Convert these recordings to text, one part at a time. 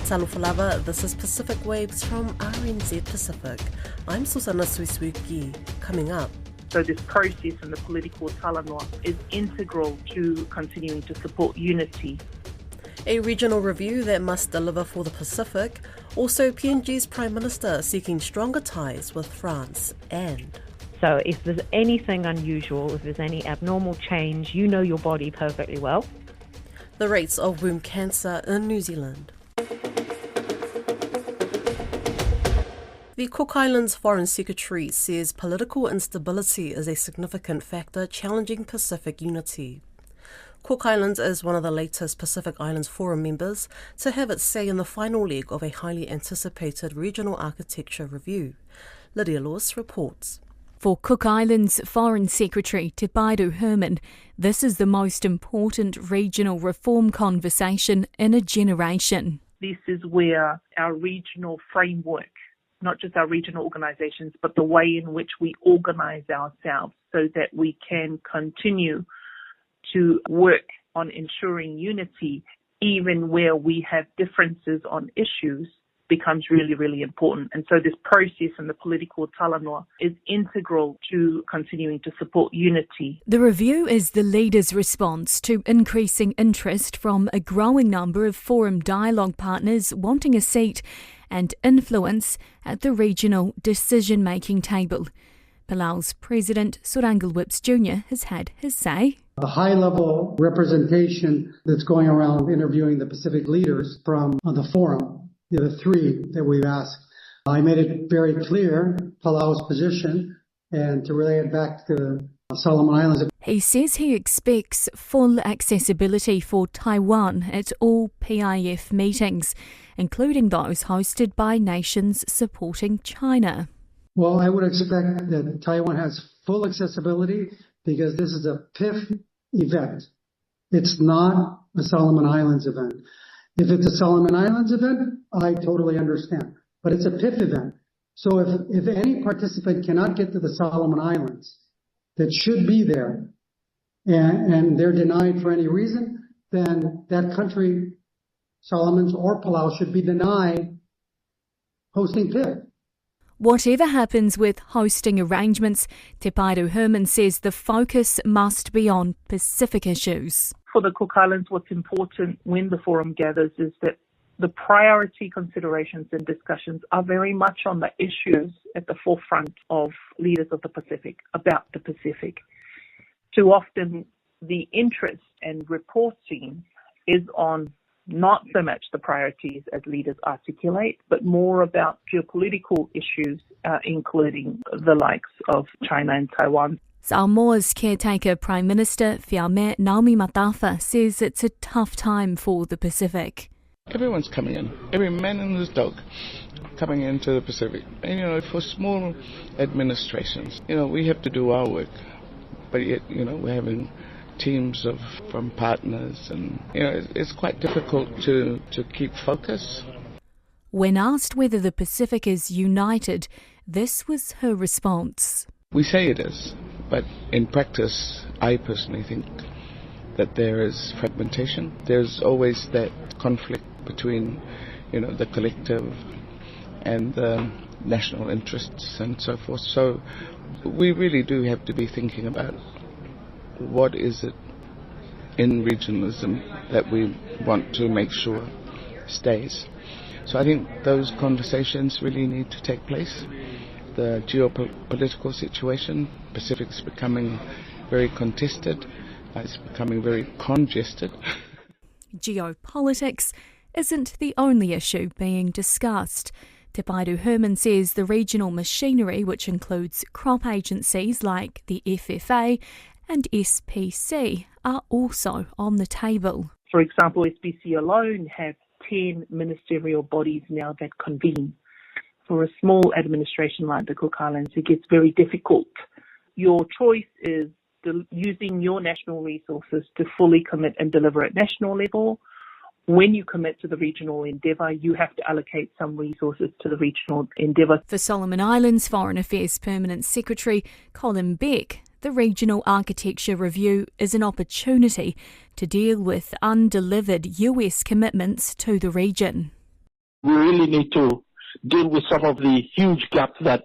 Talufalava, this is Pacific Waves from RNZ Pacific. I'm Susana Suisuki. Coming up. So this process in the political talanoa is integral to continuing to support unity. A regional review that must deliver for the Pacific. Also, PNG's Prime Minister seeking stronger ties with France. And so if there's anything unusual, if there's any abnormal change, you know your body perfectly well. The rates of womb cancer in New Zealand. The Cook Islands Foreign Secretary says political instability is a significant factor challenging Pacific unity. Cook Islands is one of the latest Pacific Islands Forum members to have its say in the final leg of a highly anticipated regional architecture review. Lydia Lewis reports. For Cook Islands Foreign Secretary Te Paeru Herman, this is the most important regional reform conversation in a generation. This is where our regional framework, not just our regional organisations, but the way in which we organise ourselves so that we can continue to work on ensuring unity even where we have differences on issues becomes really, really important. And so this process in the political talanoa is integral to continuing to support unity. The review is the leader's response to increasing interest from a growing number of forum dialogue partners wanting a seat and influence at the regional decision-making table. Palau's President Sorangal Whips Jr. has had his say. The high-level representation that's going around interviewing the Pacific leaders from the forum, the three that we've asked, I made it very clear, Palau's position, and to relay it back to Solomon Islands. He says he expects full accessibility for Taiwan at all PIF meetings, including those hosted by nations supporting China. Well, I would expect that Taiwan has full accessibility because this is a PIF event. It's not a Solomon Islands event. If it's a Solomon Islands event, I totally understand. But it's a PIF event. So if any participant cannot get to the Solomon Islands that should be there and they're denied for any reason, then that country, Solomons or Palau, should be denied hosting PIF. Whatever happens with hosting arrangements, Te Paeru Herman says the focus must be on Pacific issues. For the Cook Islands, what's important when the forum gathers is that the priority considerations and discussions are very much on the issues at the forefront of leaders of the Pacific, about the Pacific. Too often, the interest and reporting is on not so much the priorities as leaders articulate, but more about geopolitical issues, including the likes of China and Taiwan. Samoa's caretaker Prime Minister Fiame Naomi Matafa says it's a tough time for the Pacific. Everyone's coming in, every man and his dog coming into the Pacific. And, for small administrations, we have to do our work, but yet, we're having teams from partners and, it's quite difficult to keep focus. When asked whether the Pacific is united, this was her response. We say it is, but in practice, I personally think that there is fragmentation. There's always that conflict between, the collective and the national interests and so forth. So we really do have to be thinking about what is it in regionalism that we want to make sure stays. So I think those conversations really need to take place. The geopolitical situation, Pacific's becoming very contested, it's becoming very congested. Geopolitics isn't the only issue being discussed. Te Paeru Herman says the regional machinery, which includes crop agencies like the FFA and SPC, are also on the table. For example, SPC alone have 10 ministerial bodies now that convene. For a small administration like the Cook Islands, it gets very difficult. Your choice is using your national resources to fully commit and deliver at national level. When you commit to the regional endeavour, you have to allocate some resources to the regional endeavour. For Solomon Islands Foreign Affairs Permanent Secretary Colin Beck, the Regional Architecture Review is an opportunity to deal with undelivered US commitments to the region. We really need to deal with some of the huge gaps that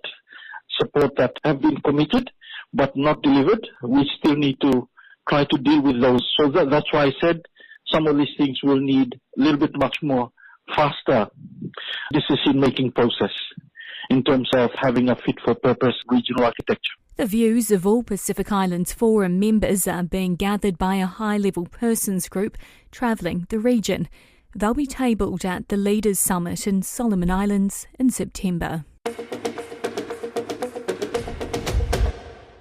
support that have been committed but not delivered. We still need to try to deal with those. So that's why I said some of these things will need a little bit much more faster decision-making process in terms of having a fit-for-purpose regional architecture. The views of all Pacific Islands Forum members are being gathered by a high-level persons group travelling the region. They'll be tabled at the Leaders Summit in Solomon Islands in September.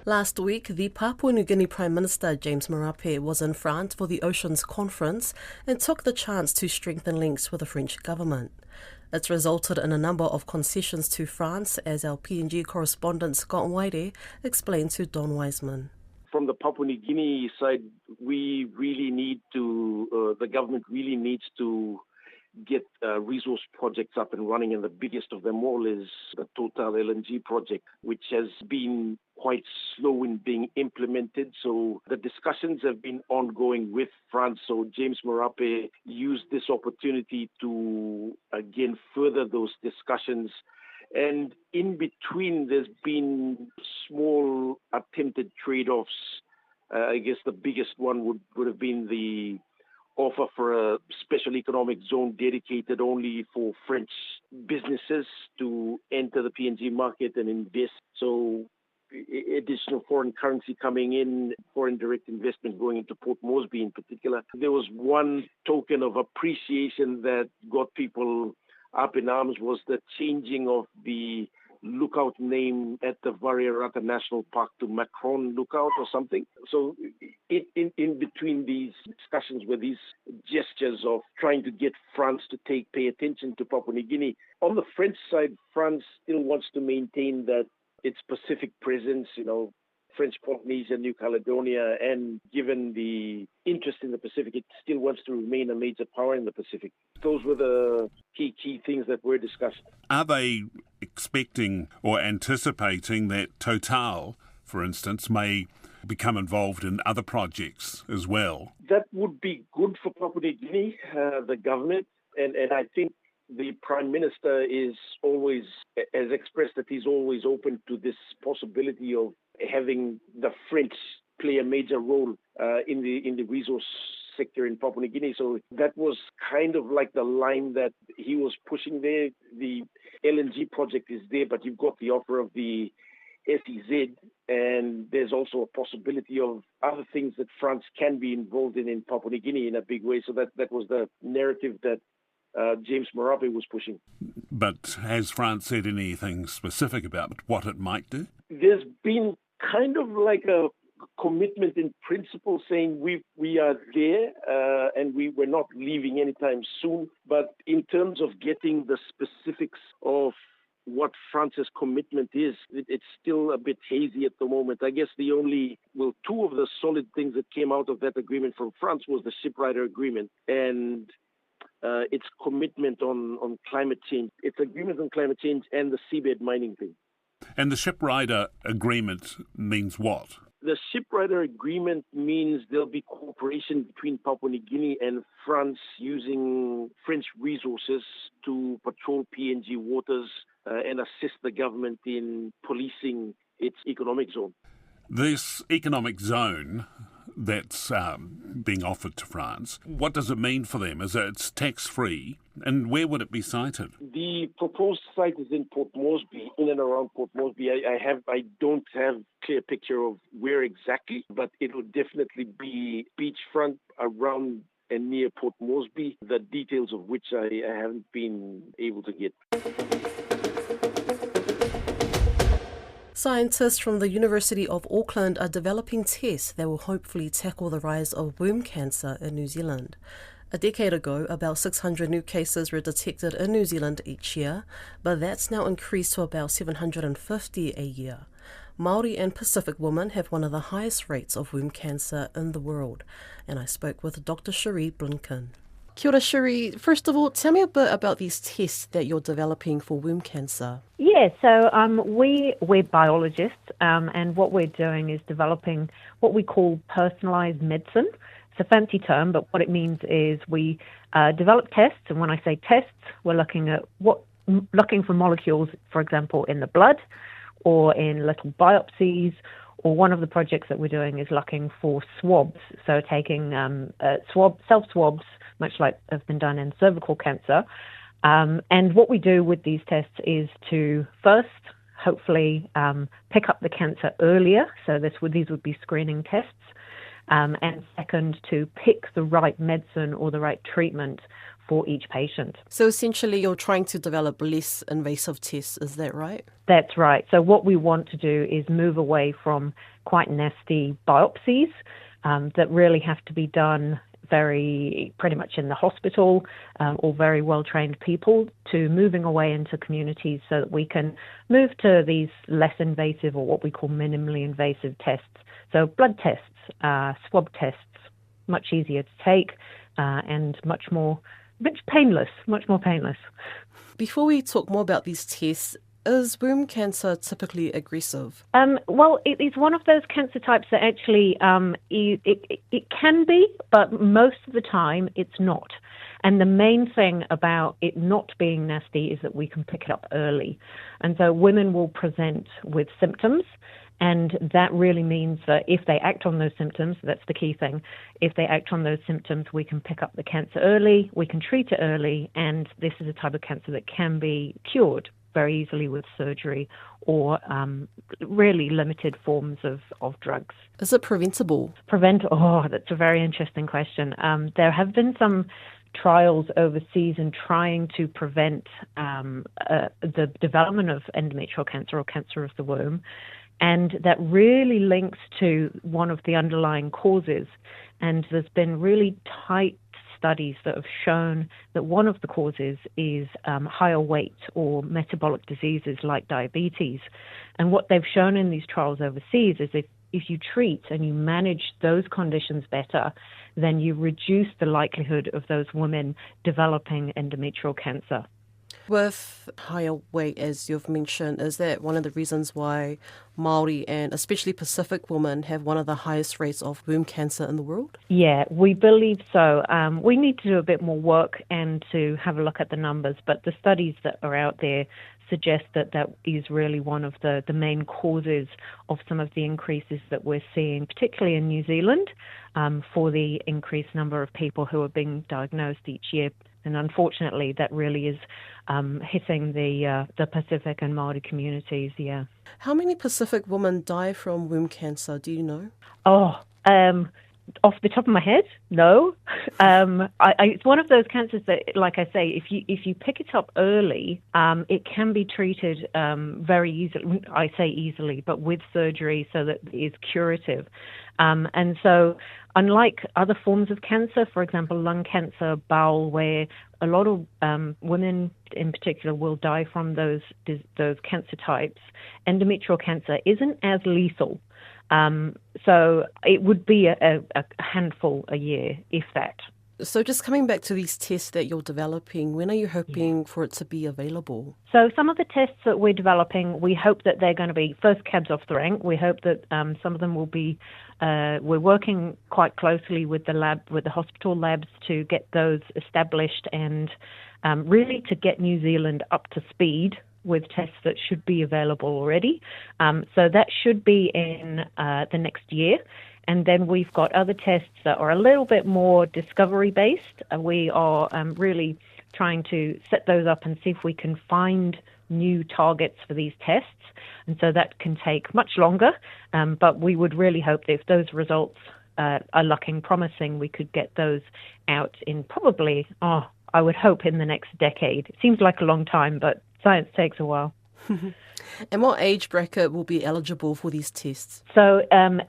Last week, the Papua New Guinea Prime Minister James Marape was in France for the Oceans Conference and took the chance to strengthen links with the French government. It's resulted in a number of concessions to France, as our PNG correspondent Scott Waide explained to Don Wiseman. From the Papua New Guinea side, we really need to, the government really needs to get resource projects up and running, and the biggest of them all is the Total LNG project, which has been quite slow in being implemented. So the discussions have been ongoing with France. So James Marape used this opportunity to, again, further those discussions. And in between, there's been small attempted trade-offs. I guess the biggest one would have been the offer for a special economic zone dedicated only for French businesses to enter the PNG market and invest. So additional foreign currency coming in, foreign direct investment going into Port Moresby in particular. There was one token of appreciation that got people up in arms, was the changing of the lookout name at the Variarata National Park to Macron Lookout or something. So in between these discussions were these gestures of trying to get France to pay attention to Papua New Guinea. On the French side, France still wants to maintain that its Pacific presence, French Polynesia, New Caledonia, and given the interest in the Pacific, it still wants to remain a major power in the Pacific. Those were the key things that were discussed. Are they expecting or anticipating that Total, for instance, may become involved in other projects as well? That would be good for Papua New Guinea, the government, and I think the Prime Minister has expressed that he's always open to this possibility of having the French play a major role in the resource sector in Papua New Guinea. So that was kind of like the line that he was pushing there. The LNG project is there, but you've got the offer of the SEZ, and there's also a possibility of other things that France can be involved in Papua New Guinea in a big way. So that was the narrative that James Marape was pushing. But has France said anything specific about what it might do? There's been kind of like a commitment in principle saying we are there and we're not leaving anytime soon. But in terms of getting the specifics of what France's commitment is, it's still a bit hazy at the moment. I guess two of the solid things that came out of that agreement from France was the shipwriter agreement and its commitment on climate change, its agreement on climate change and the seabed mining thing. And the shipwriter agreement means what? The shipwriter agreement means there'll be cooperation between Papua New Guinea and France using French resources to patrol PNG waters and assist the government in policing its economic zone. This economic zone that's being offered to France, what does it mean for them? Is it's tax-free, and where would it be sited? The proposed site is in Port Moresby, in and around Port Moresby. I don't have a clear picture of where exactly, but it would definitely be beachfront around and near Port Moresby, the details of which I haven't been able to get. Scientists from the University of Auckland are developing tests that will hopefully tackle the rise of womb cancer in New Zealand. A decade ago, about 600 new cases were detected in New Zealand each year, but that's now increased to about 750 a year. Māori and Pacific women have one of the highest rates of womb cancer in the world, and I spoke with Dr. Cherie Blinken. Kia ora, Cherie. First of all, tell me a bit about these tests that you're developing for womb cancer. Yeah, so we're biologists, and what we're doing is developing what we call personalised medicine. It's a fancy term, but what it means is we develop tests, and when I say tests, we're looking for molecules, for example, in the blood or in little biopsies, or one of the projects that we're doing is looking for swabs, so taking self-swabs, much like have been done in cervical cancer. And what we do with these tests is to first, hopefully, pick up the cancer earlier, so these would be screening tests, and second, to pick the right medicine or the right treatment for each patient. So essentially you're trying to develop less invasive tests, is that right? That's right. So what we want to do is move away from quite nasty biopsies that really have to be done pretty much in the hospital or very well-trained people, to moving away into communities so that we can move to these less invasive, or what we call minimally invasive tests. So blood tests, swab tests, much easier to take and much more painless. Before we talk more about these tests, is womb cancer typically aggressive? Well, it is one of those cancer types that actually it can be, but most of the time it's not. And the main thing about it not being nasty is that we can pick it up early. And so women will present with symptoms, and that really means that if they act on those symptoms, that's the key thing, if they act on those symptoms, we can pick up the cancer early, we can treat it early, and this is a type of cancer that can be cured very easily with surgery or really limited forms of drugs. Is it preventable? That's a very interesting question. There have been some trials overseas in trying to prevent the development of endometrial cancer or cancer of the womb, and that really links to one of the underlying causes. And there's been really tight studies that have shown that one of the causes is higher weight or metabolic diseases like diabetes. And what they've shown in these trials overseas is if you treat and you manage those conditions better, then you reduce the likelihood of those women developing endometrial cancer. With higher weight, as you've mentioned, is that one of the reasons why Māori and especially Pacific women have one of the highest rates of womb cancer in the world? Yeah, we believe so. We need to do a bit more work and to have a look at the numbers, but the studies that are out there suggest that is really one of the main causes of some of the increases that we're seeing, particularly in New Zealand, for the increased number of people who are being diagnosed each year. And unfortunately, that really is hitting the Pacific and Māori communities, yeah. How many Pacific women die from womb cancer, do you know? Off the top of my head, no. It's one of those cancers that, like I say, if you pick it up early, it can be treated very easily. I say easily, but with surgery, so that it is curative. And so, unlike other forms of cancer, for example, lung cancer, bowel, where a lot of women in particular will die from those cancer types, endometrial cancer isn't as lethal. So it would be a handful a year, if that. So just coming back to these tests that you're developing, when are you hoping for it to be available? So some of the tests that we're developing, we hope that they're going to be first cabs off the rank. We hope that some of them will be, we're working quite closely with the hospital labs to get those established and really to get New Zealand up to speed with tests that should be available already. So that should be in the next year. And then we've got other tests that are a little bit more discovery-based. We are really trying to set those up and see if we can find new targets for these tests. And so that can take much longer. But we would really hope that if those results are looking promising, we could get those out in probably, I would hope in the next decade. It seems like a long time, but science takes a while. And what age bracket will be eligible for these tests? So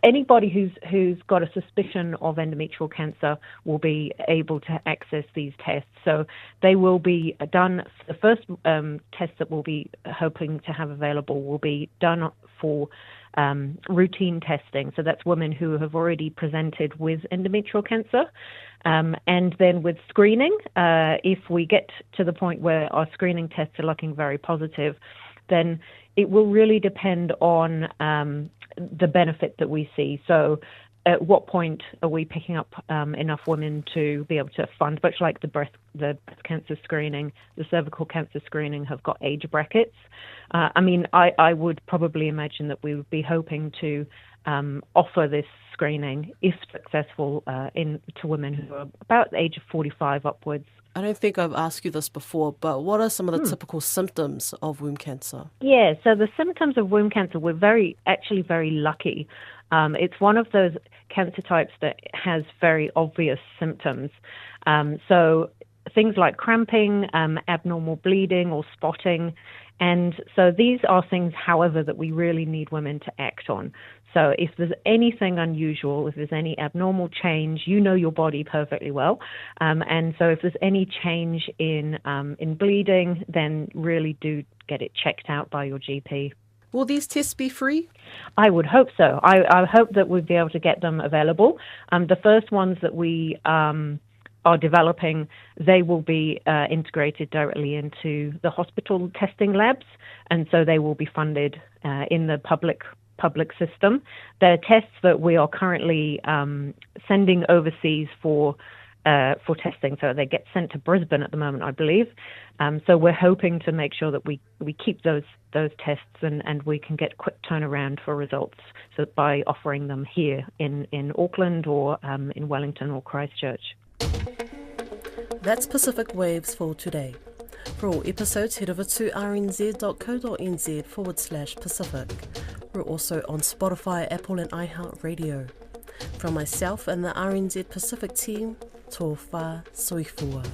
anybody who's got a suspicion of endometrial cancer will be able to access these tests. So they will be done. The first test that we'll be hoping to have available will be done for routine testing. So that's women who have already presented with endometrial cancer. And then with screening, if we get to the point where our screening tests are looking very positive, then it will really depend on the benefit that we see. So at what point are we picking up enough women to be able to fund, much like the breast cancer screening, the cervical cancer screening have got age brackets. I would probably imagine that we would be hoping to offer this screening, if successful, to women who are about the age of 45 upwards. I don't think I've asked you this before, but what are some of the typical symptoms of womb cancer? Yeah, so the symptoms of womb cancer, we're very lucky. It's one of those cancer types that has very obvious symptoms. So things like cramping, abnormal bleeding or spotting. And so these are things, however, that we really need women to act on. So if there's anything unusual, if there's any abnormal change, you know your body perfectly well. And so if there's any change in bleeding, then really do get it checked out by your GP. Will these tests be free? I would hope so. I hope that we'll be able to get them available. The first ones that we are developing, they will be integrated directly into the hospital testing labs, and so they will be funded in the public system. They're tests that we are currently sending overseas for testing, so they get sent to Brisbane at the moment, I believe. So we're hoping to make sure that we keep those tests and we can get quick turnaround for results, so by offering them here in Auckland or in Wellington or Christchurch. That's Pacific Waves for today. For all episodes, head over to rnz.co.nz/Pacific. We're also on Spotify, Apple and iHeartRadio. From myself and the RNZ Pacific team, tō whā soifua.